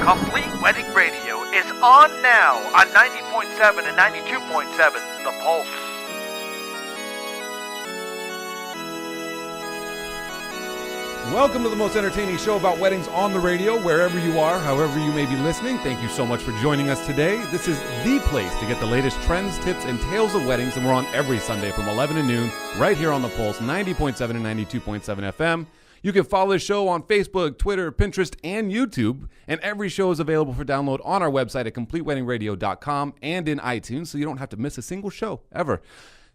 Complete Wedding Radio is on now on 90.7 and 92.7 The Pulse. Welcome to the most entertaining show about weddings on the radio, wherever you are, however you may be listening. Thank you so much for joining us today. This is the place to get the latest trends, tips, and tales of weddings, and we're on every Sunday from 11 to noon, right here on The Pulse, 90.7 and 92.7 FM. You can follow the show on Facebook, Twitter, Pinterest, and YouTube, and every show is available for download on our website at CompleteWeddingRadio.com and in iTunes, so you don't have to miss a single show, ever.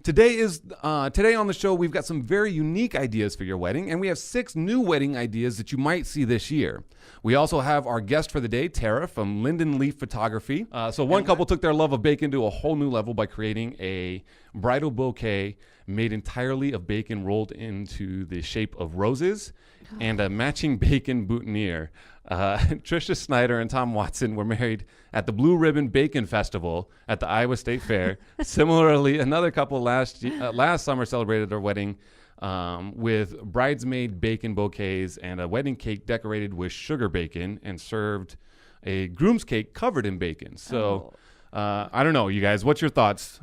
Today on the show, we've got some very unique ideas for your wedding, and we have 6 new wedding ideas that you might see this year. We also have our guest for the day, Tara from Lindenleaf Photography. So one couple took their love of bacon to a whole new level by creating a bridal bouquet made entirely of bacon rolled into the shape of roses and a matching bacon boutonniere. Tricia Snyder and Tom Watson were married at the Blue Ribbon Bacon Festival at the Iowa State Fair. Similarly, another couple last summer celebrated their wedding with bridesmaid bacon bouquets and a wedding cake decorated with sugar bacon and served a groom's cake covered in bacon. So I don't know, you guys, what's your thoughts?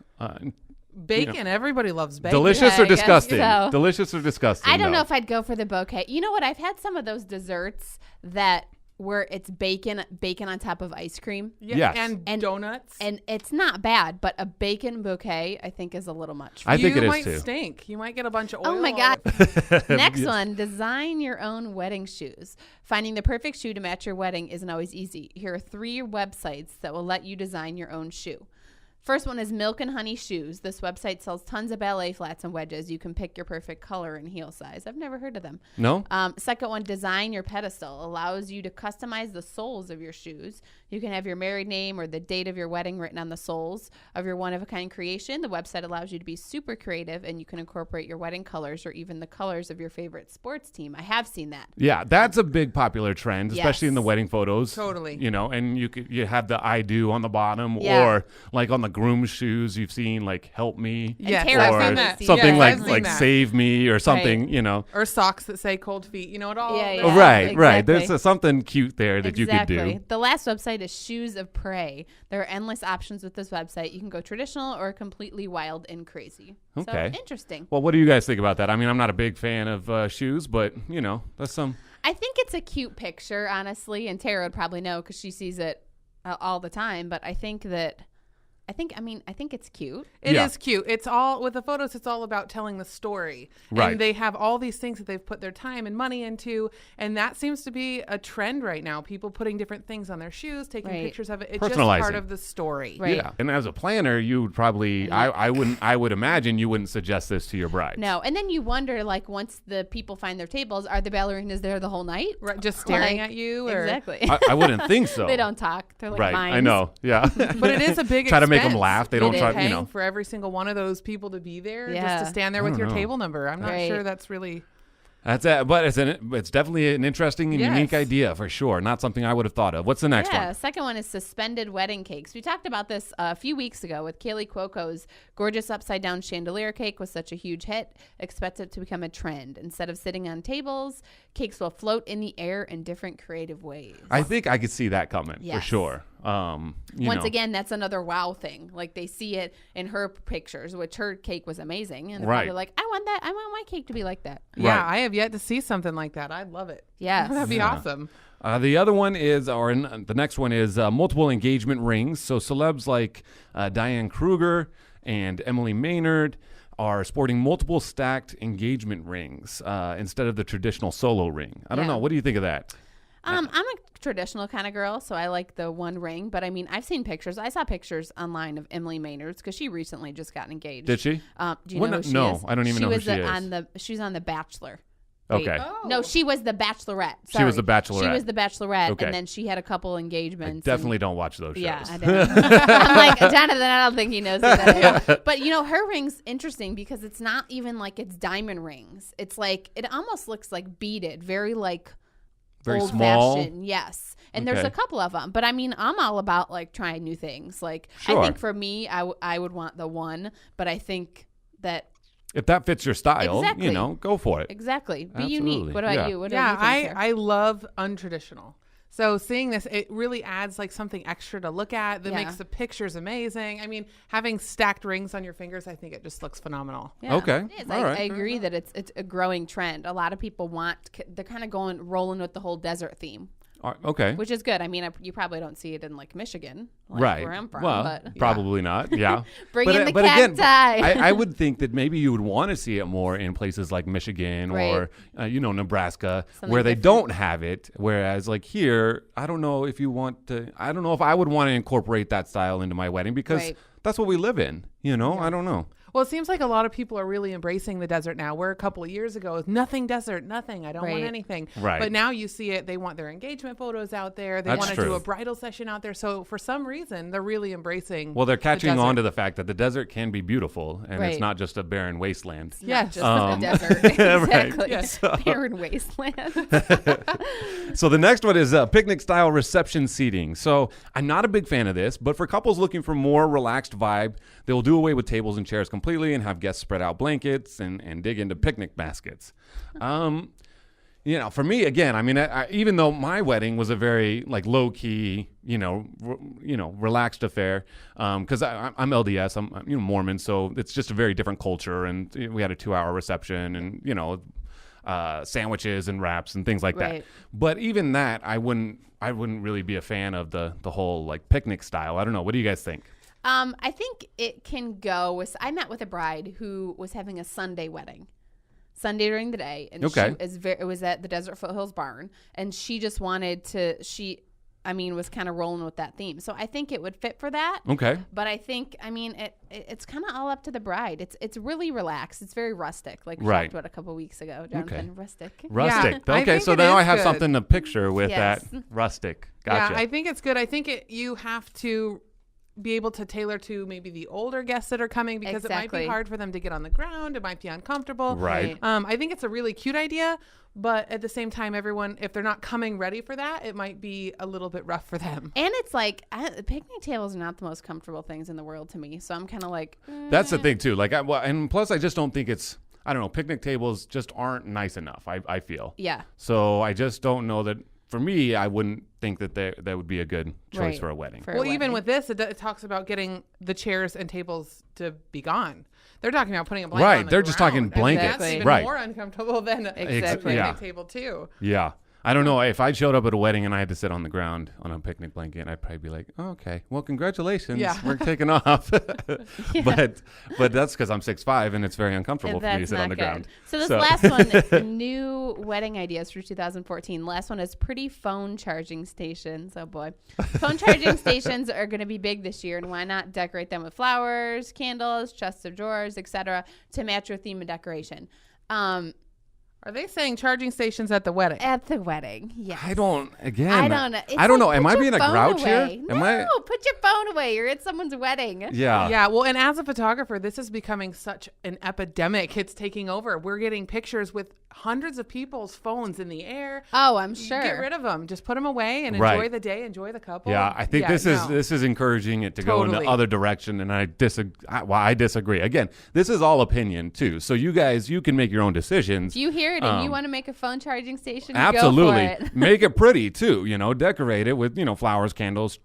Bacon, everybody loves bacon. Delicious or disgusting? So. Delicious or disgusting? I don't know if I'd go for the bouquet. You know what? I've had some of those desserts where it's bacon on top of ice cream. Yes. And donuts. And it's not bad, but a bacon bouquet, I think, is a little much. I think it is, You might too. stink. You might get a bunch of oil. Oh, my God. Next Yes. one, design your own wedding shoes. Finding the perfect shoe to match your wedding isn't always easy. Here are 3 websites that will let you design your own shoe. First one is Milk and Honey Shoes. This website sells tons of ballet flats and wedges. You can pick your perfect color and heel size. I've never heard of them. No? Second one, Design Your Pedestal. Allows you to customize the soles of your shoes. You can have your married name or the date of your wedding written on the soles of your one-of-a-kind creation. The website allows you to be super creative, and you can incorporate your wedding colors or even the colors of your favorite sports team. I have seen that. Yeah, that's a big popular trend, especially in the wedding photos. Totally. You know, and you have the I do on the bottom, Yeah. or like on the groom's shoes, you've seen like help me, Yes, Tara I've or seen that. something Yes, I've seen like that. save me or something, you know. Or socks that say cold feet. You know it all. Yeah, there's- yeah. Right. exactly. There's something cute there that you could do. The last website is Shoes of Prey. There are endless options with this website. You can go traditional or completely wild and crazy. Okay. So interesting. Well, what do you guys think about that? I mean, I'm not a big fan of shoes, but, you know, that's some... I think it's a cute picture, honestly, and Tara would probably know because she sees it all the time. But I think it's cute. It Yeah. is cute. It's all with the photos. It's all about telling the story, Right. And they have all these things that they've put their time and money into, and that seems to be a trend right now. People putting different things on their shoes, taking Right. pictures of it. It's just Personalizing. part of the story. Right. Yeah. And as a planner, you would probably, I would imagine you wouldn't suggest this to your bride. No, and then you wonder, like, once the people find their tables, are the ballerinas there the whole night? Right, just staring Like, at you. Or, Exactly. I wouldn't think so. They don't talk. They're like Right. vines. I know. Yeah. But it is a big Try to make them expense. laugh. They don't It try, is. you Paying know. for every single one of those people to be there just Yeah. to stand there I with don't your know. table number. I'm not Right. sure that's really. That's it. But it's definitely an interesting and unique Yes. idea for sure. Not something I would have thought of. What's the next Yeah, one? second one is suspended wedding cakes. We talked about this a few weeks ago with Kaylee Cuoco's gorgeous upside down chandelier cake was such a huge hit. Expect it to become a trend. Instead of sitting on tables, cakes will float in the air in different creative ways. I think I could see that coming for Yes. sure. Once again, that's another wow thing. Like they see it in her pictures, which her cake was amazing. And they're Right. probably like, I want that. I want my cake to be like that. Yeah, Right. I have yet to see something like that. I'd love it. Yes. That'd be awesome. The other one is, the next one is multiple engagement rings. So celebs like Diane Kruger and Emily Maynard are sporting multiple stacked engagement rings instead of the traditional solo ring. I don't Yeah. know. What do you think of that? I'm a traditional kind of girl, so I like the one ring. But I mean, I've seen pictures. I saw pictures online of Emily Maynard's because she recently just got engaged. Did she? Do you Well, know who she no, is? I don't even know who she is. She's on The Bachelor. Okay. Oh. No, she was the Bachelorette. She was Sorry. the Bachelorette. She was the Bachelorette, Okay. and then she had a couple I engagements. definitely don't watch those shows. Yeah, I don't. I'm like, Jonathan, I don't think he knows what that is. But, you know, her ring's interesting because it's not even like it's diamond rings. It's like, it almost looks like beaded, very like Very old small. fashioned. Yes. And there's Okay. a couple of them. But I mean, I'm all about like trying new things. Like, Sure. I think for me, I would want the one, but I think that If that fits your style, Exactly. you know, go for it. exactly. Be Absolutely. unique. What about Yeah. you? What do Yeah, you think, Sarah? I love untraditional. So seeing this, it really adds like something extra to look at that Yeah. makes the pictures amazing. I mean, having stacked rings on your fingers, I think it just looks phenomenal. Yeah, Okay. it is. All right. I agree that it's a growing trend. A lot of people they're kind of rolling with the whole desert theme, Okay. which is good. I mean, you probably don't see it in like Michigan, like Right. where I'm from, Well, but probably not. Yeah. Bring in the again, cacti. I would think that maybe you would want to see it more in places like Michigan Right. or, Nebraska, Something where they different. don't have it. Whereas like here, I don't know if I would want to incorporate that style into my wedding because Right. that's what we live in. I don't know. Well, it seems like a lot of people are really embracing the desert now. Where a couple of years ago, it was nothing desert, nothing. I don't want Right. anything. Right. But now you see it. They want their engagement photos out there. They That's want to do true. a bridal session out there. So for some reason, they're really embracing. Well, they're catching desert. on to the fact that the desert can be beautiful and it's Right. not just a barren wasteland. Yes. Just the desert. Exactly. Yes. Barren wasteland. So the next one is picnic style reception seating. So I'm not a big fan of this, but for couples looking for more relaxed vibe, they'll do away with tables and chairs completely and have guests spread out blankets and dig into picnic baskets. For me, again, I mean, even though my wedding was a very like low key, relaxed affair, because I'm LDS, I'm Mormon, so it's just a very different culture, and we had a 2-hour reception, and sandwiches and wraps and things like that. Right. But even that, I wouldn't really be a fan of the whole like picnic style. I don't know. What do you guys think? I think it can go with. I met with a bride who was having a Sunday wedding, Sunday during the day, and Okay. it was at the Desert Foothills Barn, and she just wanted to. Was kind of rolling with that theme, so I think it would fit for that. Okay. But I think, it's kind of all up to the bride. It's really relaxed. It's very rustic, like we Right. talked about a couple weeks ago. Jonathan, rustic. Rustic. I Okay, think so it now is I have good. something to picture with Yes. that rustic. Gotcha. Yeah, I think it's good. I think you have to be able to tailor to maybe the older guests that are coming because it might Exactly. be hard for them to get on the ground. It might be uncomfortable. Right. I think it's a really cute idea, but at the same time, everyone, if they're not coming ready for that, it might be a little bit rough for them. And it's like picnic tables are not the most comfortable things in the world to me. So I'm kind of like, That's the thing too. Like, and plus, I just don't think I don't know. Picnic tables just aren't nice enough. I feel. yeah. So I just don't know that. For me, I wouldn't think that that would be a good choice Right. for a wedding. For a Well, even wedding. with this, it talks about getting the chairs and tables to be gone. They're talking about putting a blanket Right, on the they're just talking ground. And blankets. That's even Right. more uncomfortable than a Exactly. picnic Yeah. table too. Yeah. I don't know. If I showed up at a wedding and I had to sit on the ground on a picnic blanket, I'd probably be like, oh, okay, well, congratulations. Yeah. We're taking off. But that's because I'm 6'5" and it's very uncomfortable for me to That's sit not on the good. ground. So this last one is new wedding ideas for 2014. Last one is pretty phone charging stations. Oh boy. Phone charging stations are going to be big this year, and why not decorate them with flowers, candles, chests of drawers, etc. to match your theme and decoration. Are they saying charging stations at the wedding? At the wedding, yes. I don't know. It's I don't know. like, Am put I your being a phone grouch away. here? No, put your phone away. You're at someone's wedding. Yeah. Yeah, well, and as a photographer, this is becoming such an epidemic. It's taking over. We're getting pictures with hundreds of people's phones in the air. Oh, I'm sure. Get rid of them. Just put them away and Right. enjoy the day, enjoy the couple. Yeah, I think this is encouraging it to go in Totally. the other direction, and I disagree. Again, this is all opinion too, so you guys can make your own decisions. If you hear it and you want to make a phone charging station, Absolutely, go for it. make it pretty too. Decorate it with flowers, candles,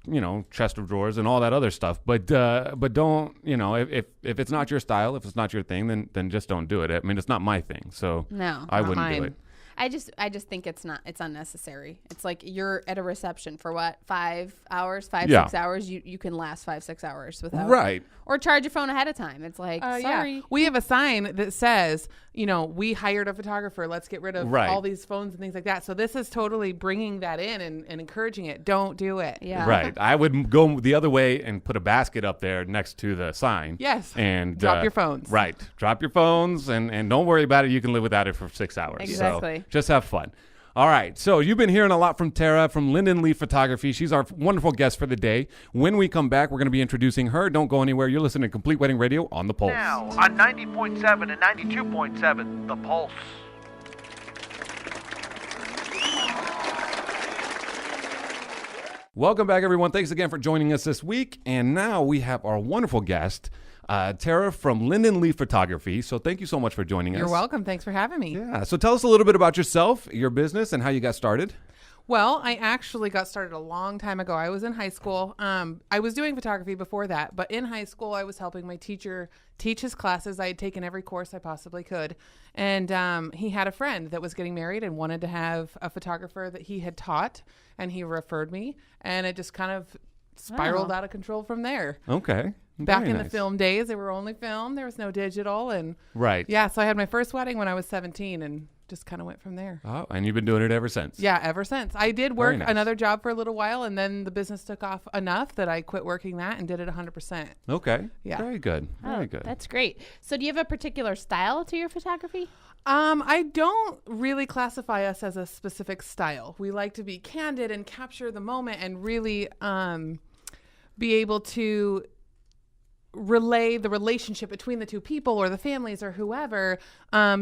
chest of drawers, and all that other stuff. But don't if it's not your style, if it's not your thing, then just don't do it. I mean, it's not my thing, so No, I not wouldn't do mine. it. I just think it's unnecessary. It's like you're at a reception for what, 5 hours, 6 hours. You can last 5-6 hours without Right. or charge your phone ahead of time. It's like sorry. Yeah. We have a sign that says, we hired a photographer. Let's get rid of Right. all these phones and things like that. So this is totally bringing that in and encouraging it. Don't do it. Yeah. Right. I would go the other way and put a basket up there next to the sign. Yes. And Drop your phones. Right. Drop your phones and don't worry about it. You can live without it for 6 hours. Exactly. So just have fun. All right. So you've been hearing a lot from Tara from Lindenleaf Photography. She's our wonderful guest for the day. When we come back, we're going to be introducing her. Don't go anywhere. You're listening to Complete Wedding Radio on The Pulse. Now on 90.7 and 92.7, The Pulse. Welcome back, everyone. Thanks again for joining us this week. And now we have our wonderful guest, Tara from Lindenleaf Photography. So thank you so much for joining us. You're welcome. Thanks for having me. Yeah. So tell us a little bit about yourself, your business, and how you got started. Well, I actually got started a long time ago. I was in high school. I was doing photography before that, but in high school, I was helping my teacher teach his classes. I had taken every course I possibly could. And he had a friend that was getting married and wanted to have a photographer that he had taught, and he referred me. And it just kind of spiraled out of control from there. Okay. Back Very in nice. the film days, they were only film. There was no digital. And Right. yeah, so I had my first wedding when I was 17 and just kind of went from there. Oh, and you've been doing it ever since. Yeah, ever since. I did Very work nice. another job for a little while, and then the business took off enough that I quit working that and did it 100%. Okay. Yeah. Very good. Very Oh, good. That's great. So do you have a particular style to your photography? I don't really classify us as a specific style. We like to be candid and capture the moment and really be able to relay the relationship between the two people or the families or whoever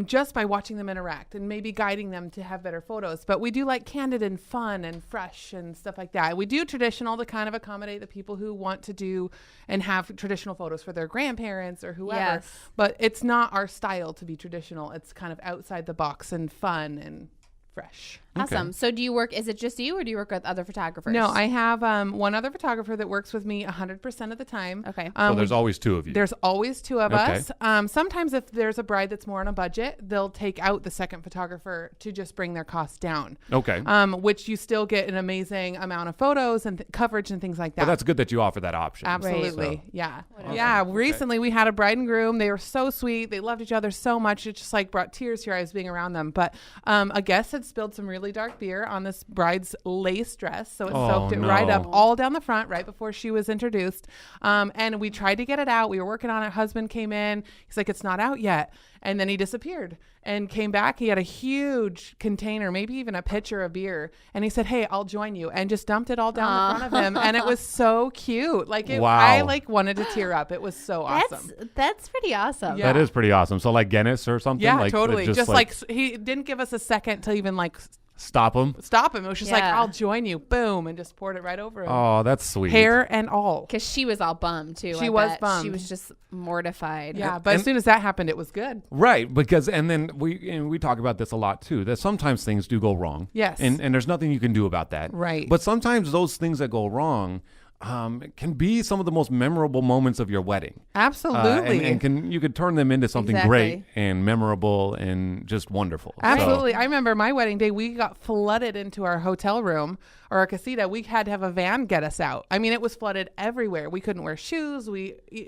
just by watching them interact and maybe guiding them to have better photos. But we do like candid and fun and fresh and stuff like that. We do traditional to kind of accommodate the people who want to do and have traditional photos for their grandparents or whoever. Yes. But it's not our style to be traditional. It's kind of outside the box and fun and fresh. Awesome. So do you work, is it just you or do you work with other photographers? No, I have one other photographer that works with me 100% of the time. Okay. So there's always two of you. There's always two of Okay. us. Sometimes if there's a bride that's more on a budget, they'll take out the second photographer to just bring their costs down. Okay. Which you still get an amazing amount of photos and coverage and things like that. But that's good that you offer that option. Absolutely. So- Yeah. Whatever. Yeah. Recently we had a bride and groom. They were so sweet. They loved each other so much. It just like brought tears to your eyes being around them. But a guest had spilled some really dark beer on this bride's lace dress. So it Oh, soaked it right no. up all down the front right before she was introduced. And we tried to get it out. We were working on it. Husband came in. He's like, it's not out yet. And then he disappeared and came back. He had a huge container, maybe even a pitcher of beer. And he said, hey, I'll join you. And just dumped it all down the front of him. And it was so cute. Like Wow. I like wanted to tear up. It was so awesome. That's pretty awesome. Yeah. That is pretty awesome. So like Guinness or something? Yeah, like, totally. Just, Just like he didn't give us a second to even like stop them? stop him. It was just like, Yeah. I'll join you. Boom. And just poured it right over him. Oh, that's sweet. Hair and all. Because she was all bummed too. She I was bet. bummed. She was just mortified. Yeah. But as soon as that happened, it was good. Right, because and then we talk about this a lot too. That sometimes things do go wrong. Yes. and there's nothing you can do about that. Right. But sometimes those things that go wrong can be some of the most memorable moments of your wedding. Absolutely. And you could turn them into something Exactly. great and memorable and just wonderful. So- Absolutely. I remember my wedding day, we got flooded into our hotel room or our casita. We had to have a van get us out. I mean, it was flooded everywhere. We couldn't wear shoes.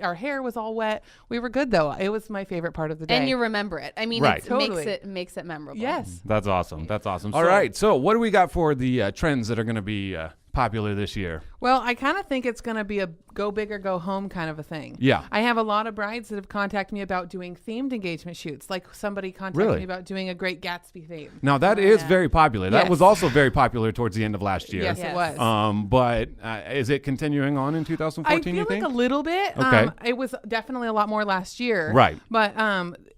Our hair was all wet. We were good though. It was my favorite part of the day. And you remember it. I mean, Right. it Totally. makes it memorable. Yes. That's awesome. That's awesome. All right. So what do we got for the trends that are going to be popular this year? Well, I kind of think it's going to be a go big or go home kind of a thing. Yeah. I have a lot of brides that have contacted me about doing themed engagement shoots. Like somebody contacted Really? me about doing a Great Gatsby theme. Now that is yeah. very popular. That Yes. was also very popular towards the end of last year. Yes, Yes. it was. But is it continuing on in I 2014, feel you think? like a little bit. Okay. It was definitely a lot more last year. Right. But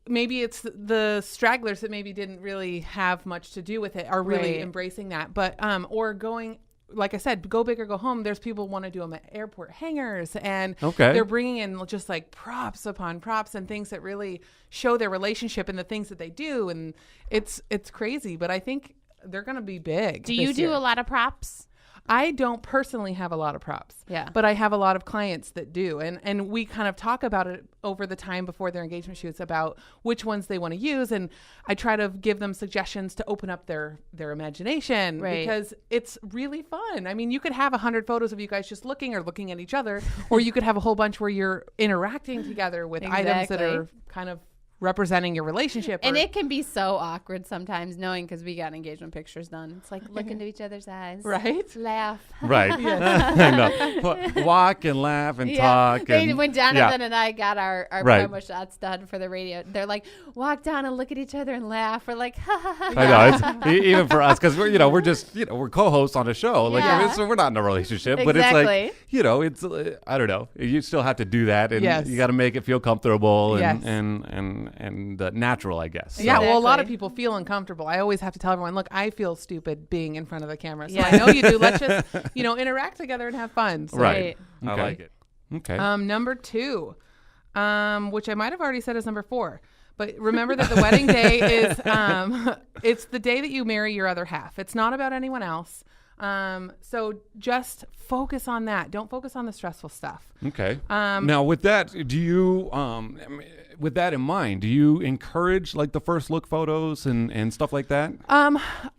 maybe it's the stragglers that maybe didn't really have much to do with it are really Right. embracing that. But or going, like I said, go big or go home. There's people want to do them at airport hangars, and Okay. they're bringing in just like props upon props and things that really show their relationship and the things that they do, and it's crazy. But I think they're going to be big. Do you this do year. a lot of props? I don't personally have a lot of props. Yeah. But I have a lot of clients that do. And we kind of talk about it over the time before their engagement shoots about which ones they want to use. And I try to give them suggestions to open up their imagination Right. because it's really fun. I mean, you could have 100 photos of you guys just looking or looking at each other, or you could have a whole bunch where you're interacting together with items that Exactly. are kind of representing your relationship. And or- it can be so awkward sometimes knowing because we got engagement pictures done. It's like look into each other's eyes. Right? Laugh. Right. I know. Walk and laugh and talk. They, and, when Jonathan and I got our Right. promo shots done for the radio, they're like, walk down and look at each other and laugh. We're like, ha ha ha. I know. It's even for us because we're just we're co-hosts on a show. Like Yeah. so we're not in a relationship, but it's Exactly. like it's I don't know. You still have to do that, and Yes. you got to make it feel comfortable and Yes. and natural, I guess. Yeah, well, a lot of Exactly. people feel uncomfortable. I always have to tell everyone, look, I feel stupid being in front of the camera. So Yeah. I know you do. Let's just, interact together and have fun. So, Right. I Right. like it. Okay. Number 2, which I might have already said is number 4, But remember that the wedding day is, it's the day that you marry your other half. It's not about anyone else. So just focus on that. Don't focus on the stressful stuff. Okay. Now with that, do you, with that in mind, do you encourage like the first look photos and stuff like that?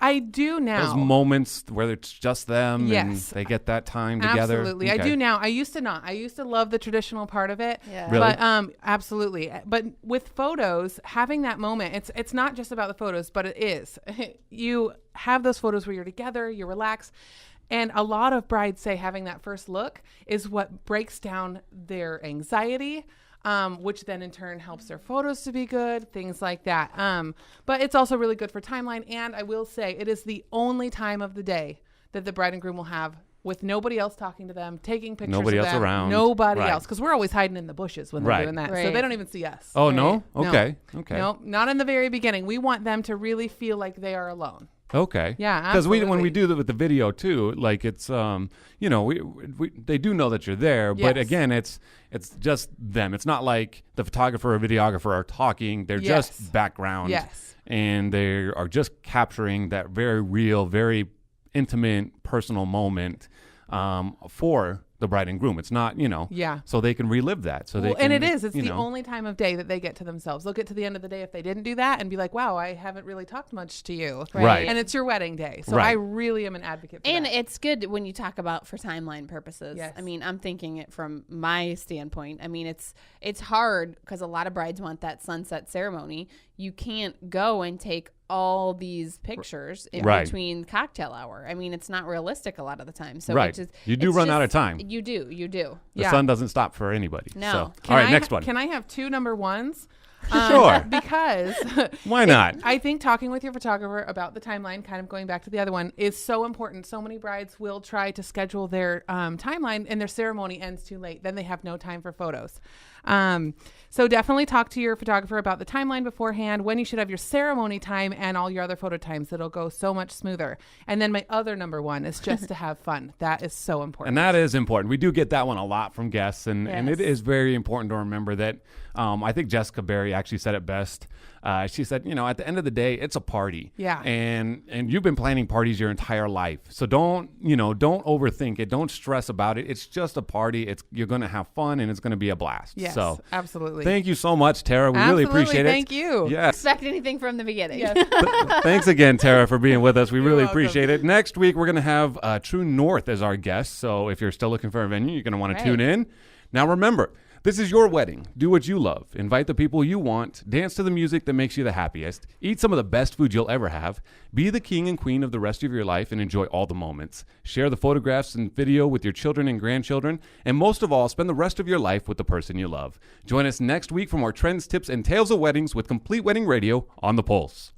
I do now. Those moments where it's just them Yes. and they get that time together? Absolutely. Okay. I do now. I used to not. I used to love the traditional part of it. Yeah. Really? But absolutely. But with photos, having that moment, it's not just about the photos, but it is. You have those photos where you're together, you relax. And a lot of brides say having that first look is what breaks down their anxiety, which then in turn helps their photos to be good, things like that. But it's also really good for timeline. And I will say it is the only time of the day that the bride and groom will have with nobody else talking to them, taking pictures Nobody of else them, around. nobody Right. else, because we're always hiding in the bushes when they're Right. doing that. So Right. they don't even see us. Oh, Right? no? Okay. Okay. No, not in the very beginning. We want them to really feel like they are alone. Okay. Yeah, Because when we absolutely. do that with the video too, like it's you know, we they do know that you're there, but Yes. again, it's just them. It's not like the photographer or videographer are talking. They're Yes. just background. Yes. And they are just capturing that very real, very intimate, personal moment for the bride and groom. It's not, you know, Yeah. so they can relive that. So they Well, can, and it is. It's you the know, only time of day that they get to themselves. They'll get to the end of the day if they didn't do that and be like, wow, I haven't really talked much to you. Right. And it's your wedding day. So Right. I really am an advocate for And that. it's good when you talk about for timeline purposes. Yes. I mean, I'm thinking it from my standpoint. I mean, it's hard because a lot of brides want that sunset ceremony. You can't go and take all these pictures in Right. between cocktail hour. I mean, it's not realistic a lot of the time. So Right. it's just, You do it's run out of just- time. You do. the Yeah. sun doesn't stop for anybody. No. So, Can all right, I next one. Can I have two number ones? Sure. Because Why not? I think talking with your photographer about the timeline, kind of going back to the other one, is so important. So many brides will try to schedule their timeline and their ceremony ends too late. Then they have no time for photos. So definitely talk to your photographer about the timeline beforehand, when you should have your ceremony time and all your other photo times. It'll go so much smoother. And then my other number one is just to have fun. That is so important. And that is important. We do get that one a lot from guests, and it Yes. is very important to remember that. I think Jessica Berry actually said it best. She said, you know, at the end of the day, it's a party. Yeah. And you've been planning parties your entire life. So don't overthink it. Don't stress about it. It's just a party. You're going to have fun, and it's going to be a blast. Yes, So absolutely. thank you so much, Tara. We really Absolutely. appreciate it. Thank you. Yes. Expect anything from the beginning. Yes. Thanks again, Tara, for being with us. We really welcome. appreciate it. Next week, we're going to have True North as our guest. So if you're still looking for a venue, you're going to want to tune in. Now, remember, this is your wedding. Do what you love. Invite the people you want. Dance to the music that makes you the happiest. Eat some of the best food you'll ever have. Be the king and queen of the rest of your life and enjoy all the moments. Share the photographs and video with your children and grandchildren. And most of all, spend the rest of your life with the person you love. Join us next week for more trends, tips, and tales of weddings with Complete Wedding Radio on The Pulse.